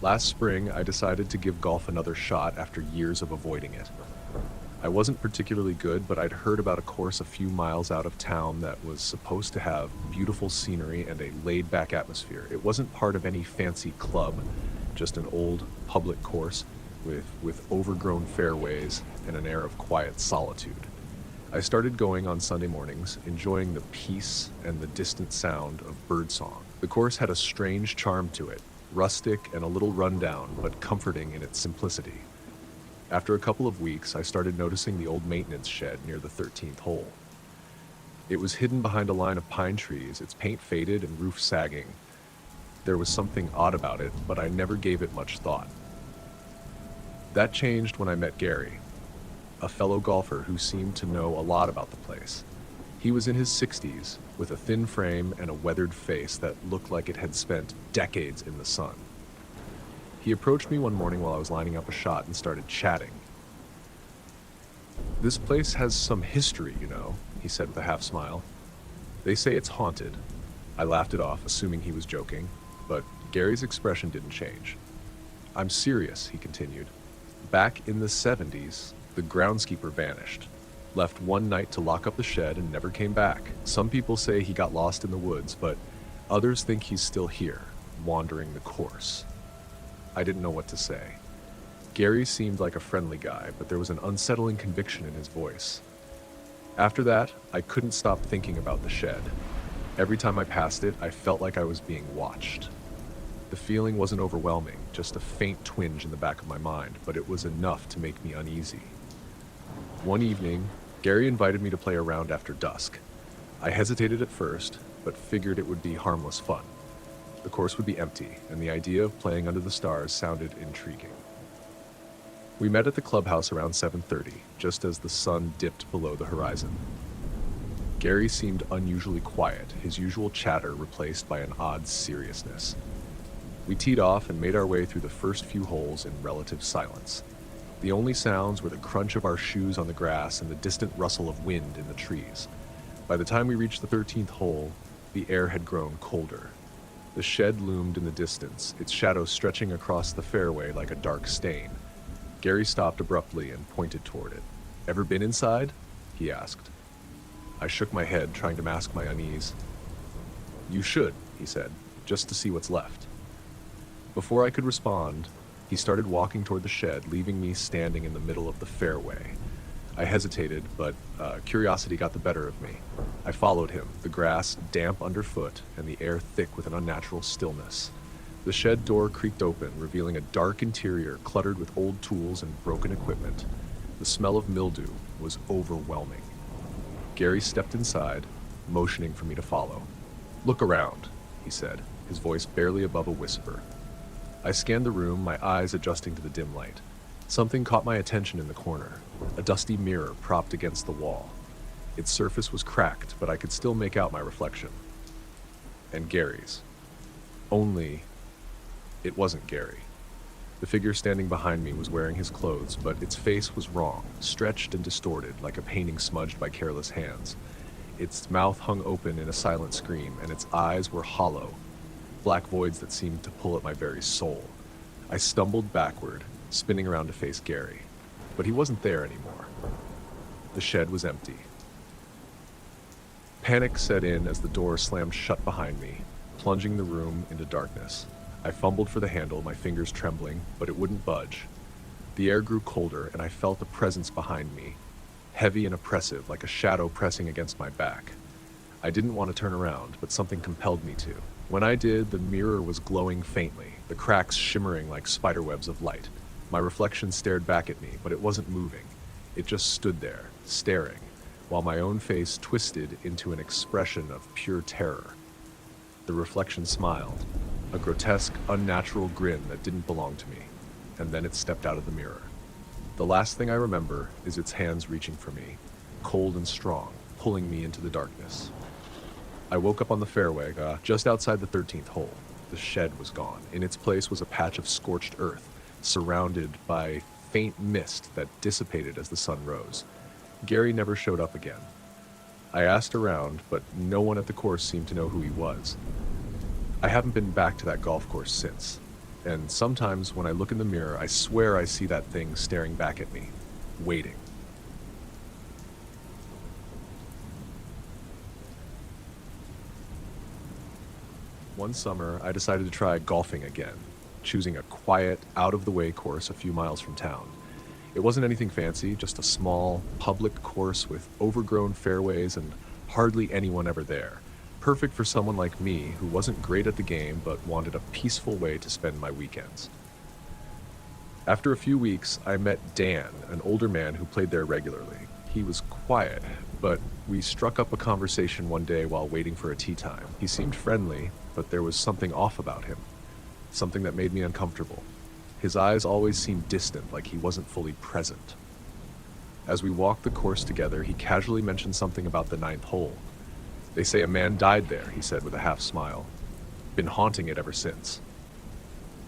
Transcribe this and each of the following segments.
Last spring, I decided to give golf another shot after years of avoiding it. I wasn't particularly good, but I'd heard about a course a few miles out of town that was supposed to have beautiful scenery and a laid-back atmosphere. It wasn't part of any fancy club, just an old public course with overgrown fairways and an air of quiet solitude. I started going on Sunday mornings, enjoying the peace and the distant sound of birdsong. The course had a strange charm to it, rustic and a little rundown, but comforting in its simplicity. After a couple of weeks, I started noticing the old maintenance shed near the 13th hole. It was hidden behind a line of pine trees, its paint faded and roof sagging. There was something odd about it, but I never gave it much thought. That changed when I met Gary, a fellow golfer who seemed to know a lot about the place. He was in his 60s, with a thin frame and a weathered face that looked like it had spent decades in the sun. He approached me one morning while I was lining up a shot and started chatting. "This place has some history, you know," he said with a half smile. "They say it's haunted." I laughed it off, assuming he was joking, but Gary's expression didn't change. "I'm serious," he continued. "Back in the 70s, the groundskeeper vanished, left one night to lock up the shed and never came back. Some people say he got lost in the woods, but others think he's still here, wandering the course." I didn't know what to say. Gary seemed like a friendly guy, but there was an unsettling conviction in his voice. After that, I couldn't stop thinking about the shed. Every time I passed it, I felt like I was being watched. The feeling wasn't overwhelming, just a faint twinge in the back of my mind, but it was enough to make me uneasy. One evening, Gary invited me to play around after dusk. I hesitated at first, but figured it would be harmless fun. The course would be empty, and the idea of playing under the stars sounded intriguing. We met at the clubhouse around 7:30, just as the sun dipped below the horizon. Gary seemed unusually quiet, his usual chatter replaced by an odd seriousness. We teed off and made our way through the first few holes in relative silence. The only sounds were the crunch of our shoes on the grass and the distant rustle of wind in the trees. By the time we reached the 13th hole, the air had grown colder. The shed loomed in the distance, its shadow stretching across the fairway like a dark stain. Gary stopped abruptly and pointed toward it. "Ever been inside?" he asked. I shook my head, trying to mask my unease. "You should," he said, "just to see what's left." Before I could respond, he started walking toward the shed, leaving me standing in the middle of the fairway. I hesitated, but curiosity got the better of me. I followed him, the grass damp underfoot and the air thick with an unnatural stillness. The shed door creaked open, revealing a dark interior cluttered with old tools and broken equipment. The smell of mildew was overwhelming. Gary stepped inside, motioning for me to follow. "Look around," he said, his voice barely above a whisper. I scanned the room, my eyes adjusting to the dim light. Something caught my attention in the corner, a dusty mirror propped against the wall. Its surface was cracked, but I could still make out my reflection. And Gary's. Only, it wasn't Gary. The figure standing behind me was wearing his clothes, but its face was wrong, stretched and distorted like a painting smudged by careless hands. Its mouth hung open in a silent scream, and its eyes were hollow, black voids that seemed to pull at my very soul. I stumbled backward, spinning around to face Gary, but he wasn't there anymore. The shed was empty. Panic set in as the door slammed shut behind me, plunging the room into darkness. I fumbled for the handle, my fingers trembling, but it wouldn't budge. The air grew colder, and I felt a presence behind me, heavy and oppressive, like a shadow pressing against my back. I didn't want to turn around, but something compelled me to. When I did, the mirror was glowing faintly, the cracks shimmering like spiderwebs of light. My reflection stared back at me, but it wasn't moving. It just stood there, staring, while my own face twisted into an expression of pure terror. The reflection smiled, a grotesque, unnatural grin that didn't belong to me, and then it stepped out of the mirror. The last thing I remember is its hands reaching for me, cold and strong, pulling me into the darkness. I woke up on the fairway, just outside the 13th hole. The shed was gone. In its place was a patch of scorched earth, surrounded by faint mist that dissipated as the sun rose. Gary never showed up again. I asked around, but no one at the course seemed to know who he was. I haven't been back to that golf course since, and sometimes when I look in the mirror, I swear I see that thing staring back at me, waiting. One summer, I decided to try golfing again, choosing a quiet, out-of-the-way course a few miles from town. It wasn't anything fancy, just a small, public course with overgrown fairways and hardly anyone ever there. Perfect for someone like me who wasn't great at the game but wanted a peaceful way to spend my weekends. After a few weeks, I met Dan, an older man who played there regularly. He was quiet, but we struck up a conversation one day while waiting for a tee time. He seemed friendly, but there was something off about him, something that made me uncomfortable. His eyes always seemed distant, like he wasn't fully present. As we walked the course together, he casually mentioned something about the ninth hole. "They say a man died there," he said with a half smile. "Been haunting it ever since."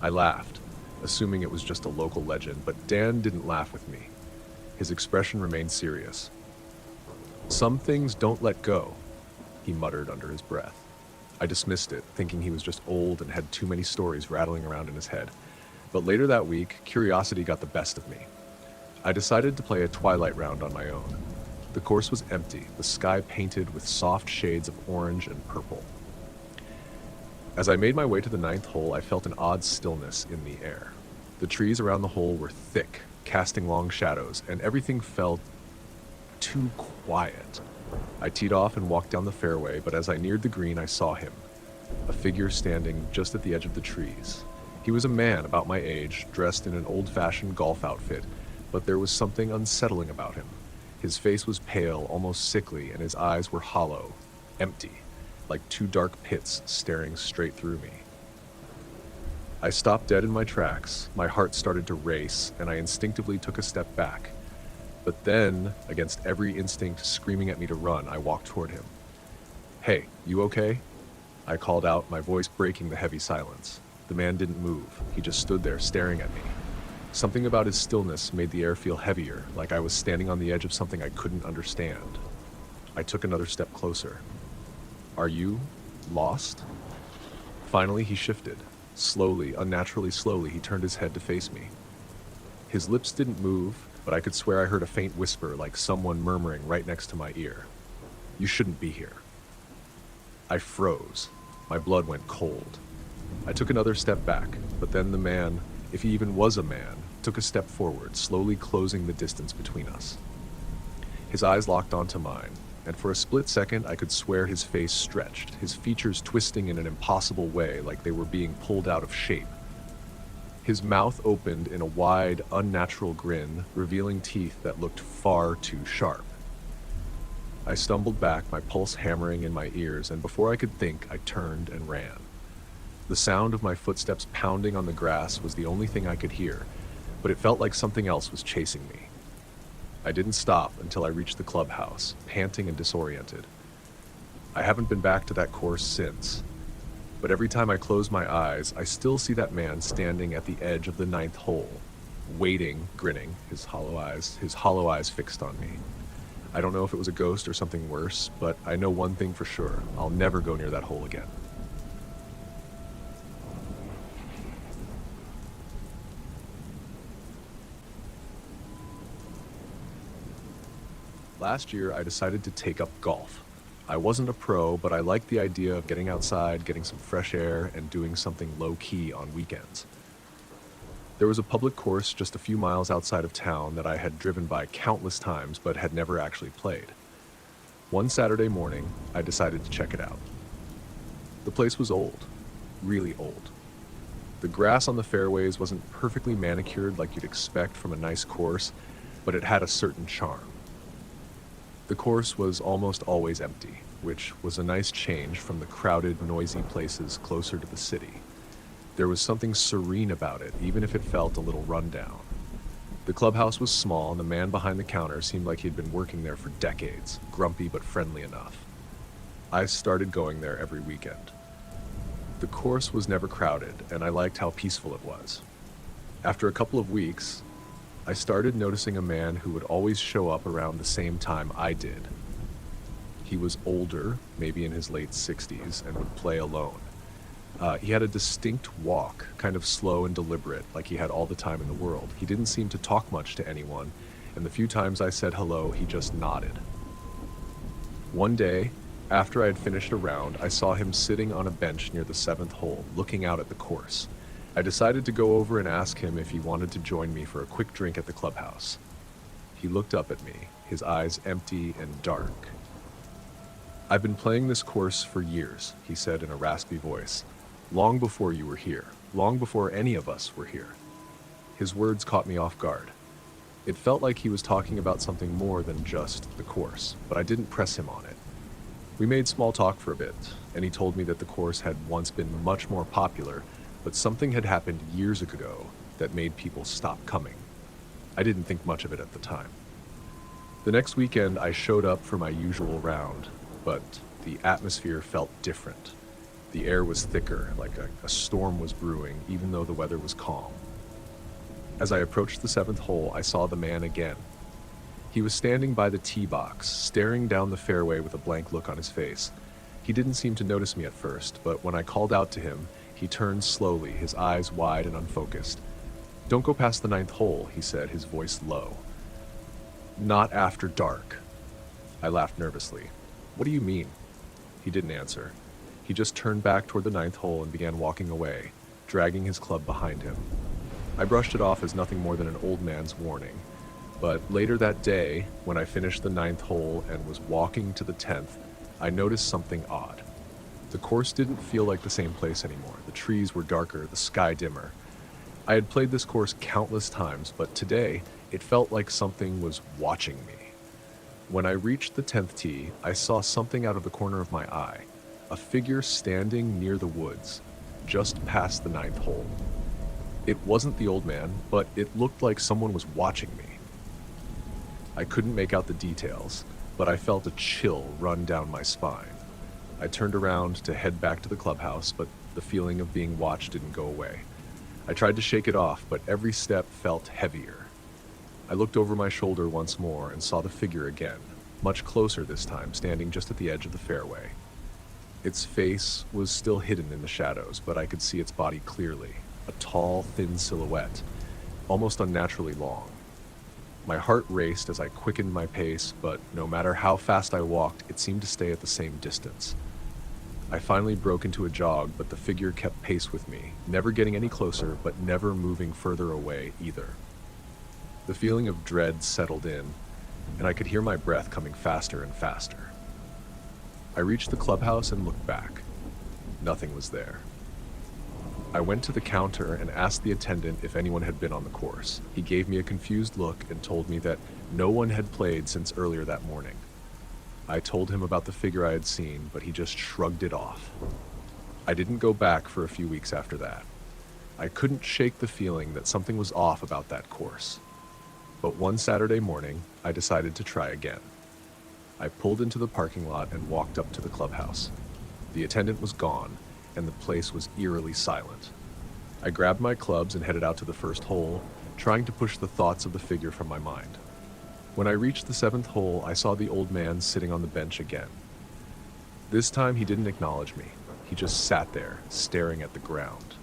I laughed, assuming it was just a local legend, but Dan didn't laugh with me. His expression remained serious. "Some things don't let go," he muttered under his breath. I dismissed it, thinking he was just old and had too many stories rattling around in his head. But later that week, curiosity got the best of me. I decided to play a twilight round on my own. The course was empty, the sky painted with soft shades of orange and purple. As I made my way to the ninth hole, I felt an odd stillness in the air. The trees around the hole were thick, casting long shadows, and everything felt too quiet. I teed off and walked down the fairway, but as I neared the green, I saw him, a figure standing just at the edge of the trees. He was a man about my age, dressed in an old-fashioned golf outfit, but there was something unsettling about him. His face was pale, almost sickly, and his eyes were hollow, empty, like two dark pits staring straight through me. I stopped dead in my tracks, my heart started to race, and I instinctively took a step back. But then, against every instinct screaming at me to run, I walked toward him. "Hey, you okay?" I called out, my voice breaking the heavy silence. The man didn't move. He just stood there staring at me. Something about his stillness made the air feel heavier, like I was standing on the edge of something I couldn't understand. I took another step closer. "Are you lost?" Finally, he shifted. Slowly, unnaturally slowly, he turned his head to face me. His lips didn't move, but I could swear I heard a faint whisper, like someone murmuring right next to my ear. "You shouldn't be here." I froze. My blood went cold. I took another step back, but then the man, if he even was a man, took a step forward, slowly closing the distance between us. His eyes locked onto mine, and for a split second I could swear his face stretched, his features twisting in an impossible way like they were being pulled out of shape. His mouth opened in a wide, unnatural grin, revealing teeth that looked far too sharp. I stumbled back, my pulse hammering in my ears, and before I could think, I turned and ran. The sound of my footsteps pounding on the grass was the only thing I could hear, but it felt like something else was chasing me. I didn't stop until I reached the clubhouse, panting and disoriented. I haven't been back to that course since, but every time I close my eyes, I still see that man standing at the edge of the ninth hole, waiting, grinning, his hollow eyes fixed on me. I don't know if it was a ghost or something worse, but I know one thing for sure: I'll never go near that hole again. Last year, I decided to take up golf. I wasn't a pro, but I liked the idea of getting outside, getting some fresh air, and doing something low-key on weekends. There was a public course just a few miles outside of town that I had driven by countless times but had never actually played. One Saturday morning, I decided to check it out. The place was old, really old. The grass on the fairways wasn't perfectly manicured like you'd expect from a nice course, but it had a certain charm. The course was almost always empty, which was a nice change from the crowded, noisy places closer to the city. There was something serene about it, even if it felt a little rundown. The clubhouse was small, and the man behind the counter seemed like he'd been working there for decades, grumpy but friendly enough. I started going there every weekend. The course was never crowded, and I liked how peaceful it was. After a couple of weeks, I started noticing a man who would always show up around the same time I did. He was older, maybe in his late 60s, and would play alone. He had a distinct walk, kind of slow and deliberate, like he had all the time in the world. He didn't seem to talk much to anyone, and the few times I said hello, he just nodded. One day, after I had finished a round, I saw him sitting on a bench near the seventh hole, looking out at the course. I decided to go over and ask him if he wanted to join me for a quick drink at the clubhouse. He looked up at me, his eyes empty and dark. "I've been playing this course for years," he said in a raspy voice. "Long before you were here. Long before any of us were here." His words caught me off guard. It felt like he was talking about something more than just the course, but I didn't press him on it. We made small talk for a bit, and he told me that the course had once been much more popular, but something had happened years ago that made people stop coming. I didn't think much of it at the time. The next weekend, I showed up for my usual round, but the atmosphere felt different. The air was thicker, like a storm was brewing, even though the weather was calm. As I approached the seventh hole, I saw the man again. He was standing by the tee box, staring down the fairway with a blank look on his face. He didn't seem to notice me at first, but when I called out to him, he turned slowly, his eyes wide and unfocused. "Don't go past the ninth hole," he said, his voice low. "Not after dark." I laughed nervously. "What do you mean?" He didn't answer. He just turned back toward the ninth hole and began walking away, dragging his club behind him. I brushed it off as nothing more than an old man's warning. But later that day, when I finished the ninth hole and was walking to the 10th, I noticed something odd. The course didn't feel like the same place anymore. The trees were darker, the sky dimmer. I had played this course countless times, but today it felt like something was watching me. When I reached the 10th tee, I saw something out of the corner of my eye, a figure standing near the woods, just past the ninth hole. It wasn't the old man, but it looked like someone was watching me. I couldn't make out the details, but I felt a chill run down my spine. I turned around to head back to the clubhouse, but the feeling of being watched didn't go away. I tried to shake it off, but every step felt heavier. I looked over my shoulder once more and saw the figure again, much closer this time, standing just at the edge of the fairway. Its face was still hidden in the shadows, but I could see its body clearly, a tall, thin silhouette, almost unnaturally long. My heart raced as I quickened my pace, but no matter how fast I walked, it seemed to stay at the same distance. I finally broke into a jog, but the figure kept pace with me, never getting any closer, but never moving further away either. The feeling of dread settled in, and I could hear my breath coming faster and faster. I reached the clubhouse and looked back. Nothing was there. I went to the counter and asked the attendant if anyone had been on the course. He gave me a confused look and told me that no one had played since earlier that morning. I told him about the figure I had seen, but he just shrugged it off. I didn't go back for a few weeks after that. I couldn't shake the feeling that something was off about that course. But one Saturday morning, I decided to try again. I pulled into the parking lot and walked up to the clubhouse. The attendant was gone, and the place was eerily silent. I grabbed my clubs and headed out to the first hole, trying to push the thoughts of the figure from my mind. When I reached the 7th hole, I saw the old man sitting on the bench again. This time he didn't acknowledge me. He just sat there, staring at the ground.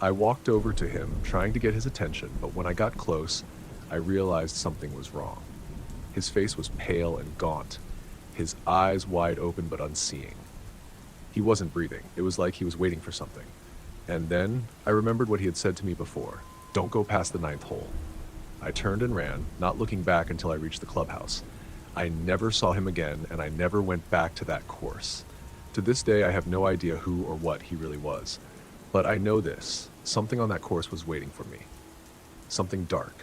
I walked over to him, trying to get his attention, but when I got close, I realized something was wrong. His face was pale and gaunt, his eyes wide open but unseeing. He wasn't breathing. It was like he was waiting for something. And then I remembered what he had said to me before. "Don't go past the 9th hole." I turned and ran, not looking back until I reached the clubhouse. I never saw him again, and I never went back to that course. To this day, I have no idea who or what he really was. But I know this. Something on that course was waiting for me. Something dark.